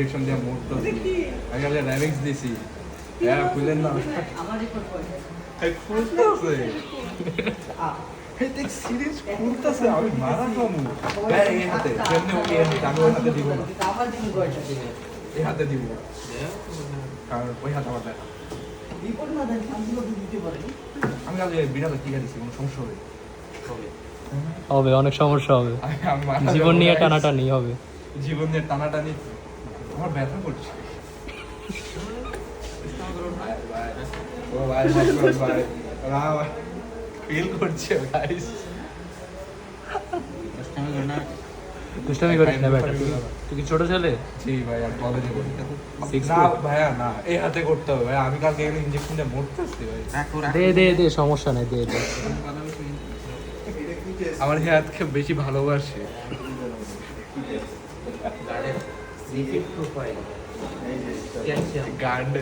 Injection দিয়ে মরতেছি আমি আগে র্যাভিক্স দিছি হ্যাঁ খুলেন না এই খুলতেছে এই দেখ সিরিজ খুলতেছে আমি মারা কামু হ্যাঁ এই হাতে কেমনে ওই হাতে আমি ওই হাতে দিব না এই হাতে দিব কারণ ওই হাতে আমার দেখা আমি আগে বিড়ালে টিকা দিছি কোনো সমস্যা হবে হবে, অনেক সমস্যা হবে। জীবন নিয়ে টানাটানি হবে। জীবন নিয়ে টানাটানি আমার ব্যথা করছে ফিল করছে গাইস দুষ্টামি করিস না বেটা, তুই কি ছোট ছেলে? জি ভাই আর কলেজে পড়ি Six না foot? ভাইয়া না এই হাতে করতে হবে ভাই আমি কালকে এখানে ইনজেকশন দিয়ে মরতেছি ভাই দে দে দে, সমস্যা নাই, দে দে। আমার এই হাতকে বেশি ভালোবাসে গান্ডে